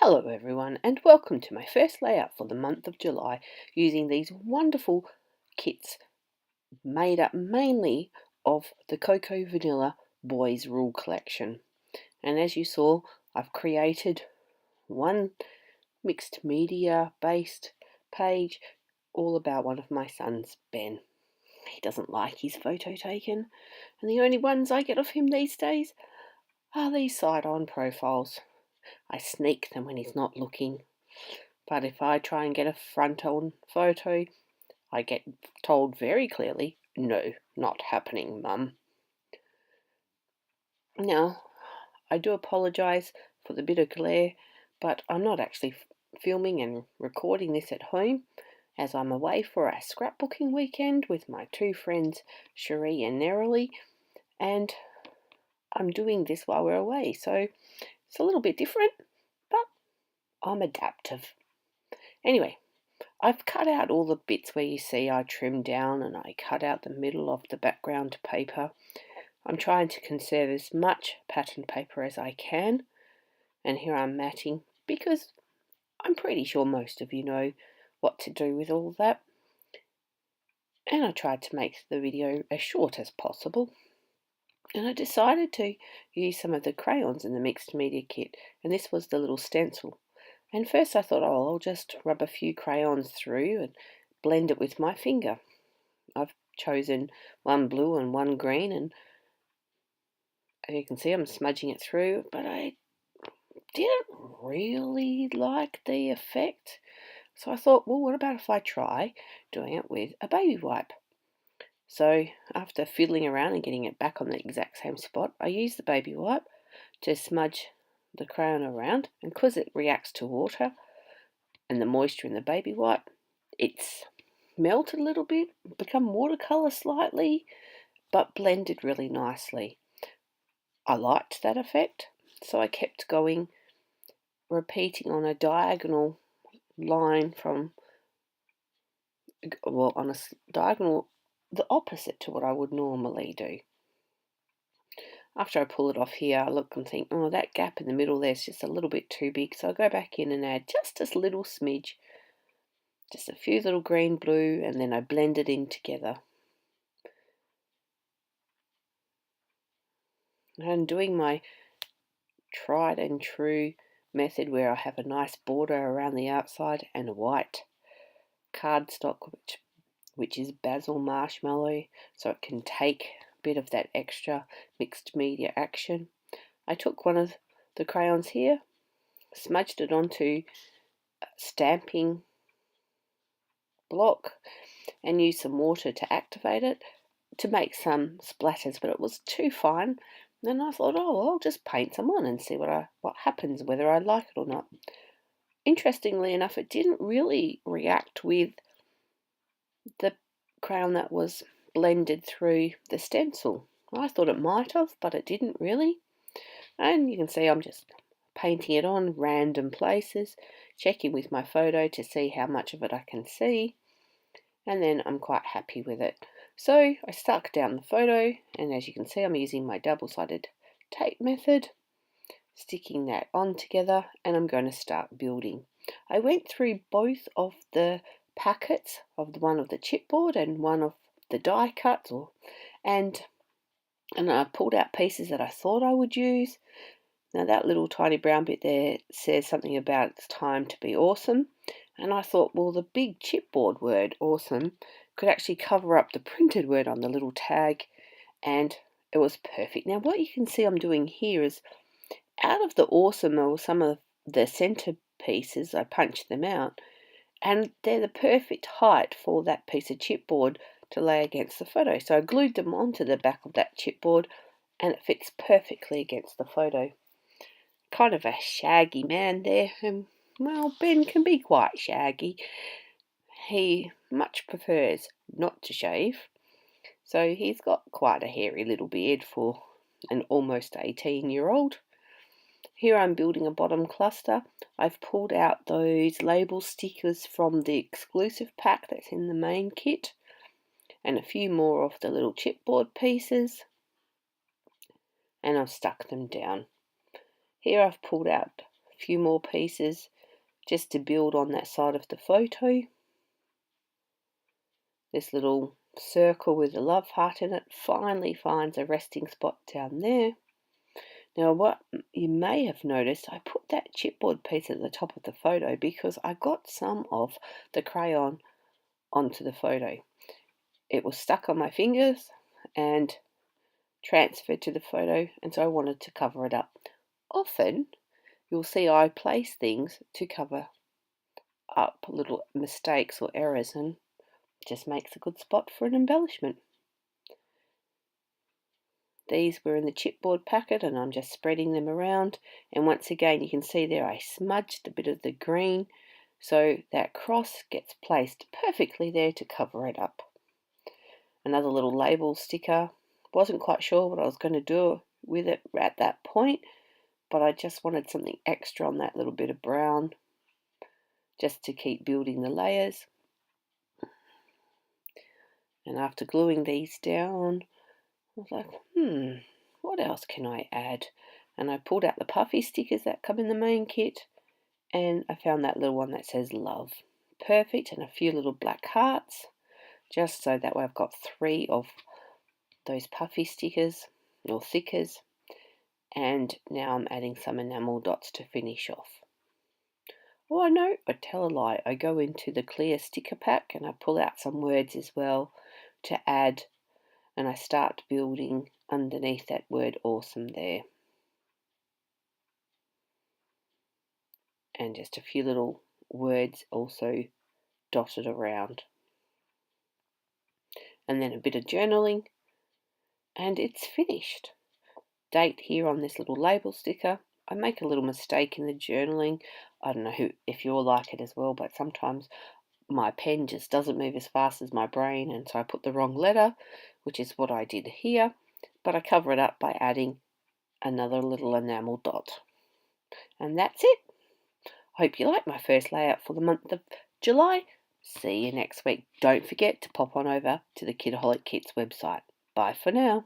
Hello everyone and welcome to my first layout for the month of July using these wonderful kits made up mainly of the Cocoa Vanilla Boys Rule Collection. And as you saw, I've created one mixed media based page all about one of my sons, Ben. He doesn't like his photo taken, and the only ones I get of him these days are these side-on profiles. I sneak them when he's not looking. But if I try and get a front-on photo, I get told very clearly, no, not happening, Mum. Now, I do apologise for the bit of glare, but I'm not actually filming and recording this at home, as I'm away for a scrapbooking weekend with my two friends, Cherie and Nerily, and I'm doing this while we're away, so it's a little bit different, but I'm adaptive. Anyway, I've cut out all the bits where you see I trimmed down, and I cut out the middle of the background paper. I'm trying to conserve as much pattern paper as I can, and here I'm matting because I'm pretty sure most of you know what to do with all that. And I tried to make the video as short as possible. And I decided to use some of the crayons in the mixed media kit, and this was the little stencil. And first I thought, oh, I'll just rub a few crayons through and blend it with my finger. I've chosen one blue and one green, and as you can see I'm smudging it through, but I didn't really like the effect. So I thought, well, what about if I try doing it with a baby wipe? So after fiddling around and getting it back on the exact same spot, I used the baby wipe to smudge the crayon around, and because it reacts to water and the moisture in the baby wipe, it's melted a little bit, become watercolour slightly, but blended really nicely. I liked that effect, so I kept going, repeating on a diagonal line from, well, on a diagonal, the opposite to what I would normally do. After I pull it off here, I look and think, oh, that gap in the middle there's just a little bit too big, so I go back in and add just a little smidge, just a few little green, blue, and then I blend it in together. And doing my tried and true method where I have a nice border around the outside and a white cardstock, which is basil marshmallow, so it can take a bit of that extra mixed media action. I took one of the crayons here, smudged it onto a stamping block, and used some water to activate it to make some splatters, but it was too fine. Then I thought, oh, I'll just paint some on and see what happens, whether I like it or not. Interestingly enough, it didn't really react with the crayon that was blended through the stencil. I thought it might have, but it didn't really. And you can see I'm just painting it on random places, checking with my photo to see how much of it I can see, and then I'm quite happy with it. So I stuck down the photo, and as you can see I'm using my double-sided tape method, sticking that on together, and I'm going to start building. I went through both of the packets of the one of the chipboard and one of the die cuts, and I pulled out pieces that I thought I would use. Now that little tiny brown bit there says something about it's time to be awesome, and I thought, well, the big chipboard word awesome could actually cover up the printed word on the little tag, and it was perfect. Now what you can see I'm doing here is, out of the awesome or some of the center pieces, I punched them out, and they're the perfect height for that piece of chipboard to lay against the photo. So I glued them onto the back of that chipboard, and it fits perfectly against the photo. Kind of a shaggy man there, and well, Ben can be quite shaggy. He much prefers not to shave, so he's got quite a hairy little beard for an almost 18-year-old. Here I'm building a bottom cluster. I've pulled out those label stickers from the exclusive pack that's in the main kit, and a few more of the little chipboard pieces, and I've stuck them down. Here I've pulled out a few more pieces just to build on that side of the photo. This little circle with a love heart in it finally finds a resting spot down there. Now what you may have noticed, I put that chipboard piece at the top of the photo because I got some of the crayon onto the photo. It was stuck on my fingers and transferred to the photo, and so I wanted to cover it up. Often you'll see I place things to cover up little mistakes or errors, and just makes a good spot for an embellishment. These were in the chipboard packet and I'm just spreading them around, and once again you can see there I smudged a bit of the green so that cross gets placed perfectly there to cover it up. Another little label sticker. Wasn't quite sure what I was going to do with it at that point, but I just wanted something extra on that little bit of brown just to keep building the layers. And after gluing these down, I was like, what else can I add? And I pulled out the puffy stickers that come in the main kit, and I found that little one that says love. Perfect, and a few little black hearts, just so that way I've got 3 of those puffy stickers or thickers, and now I'm adding some enamel dots to finish off. Oh no, I tell a lie. I go into the clear sticker pack and I pull out some words as well to add, and I start building underneath that word awesome there. And just a few little words also dotted around. And then a bit of journaling, and it's finished. Date here on this little label sticker. I make a little mistake in the journaling. I don't know if you're like it as well, but sometimes my pen just doesn't move as fast as my brain, and so I put the wrong letter, which is what I did here, but I cover it up by adding another little enamel dot. And that's it. Hope you like my first layout for the month of July. See you next week. Don't forget to pop on over to the Kitaholic Kits website. Bye for now.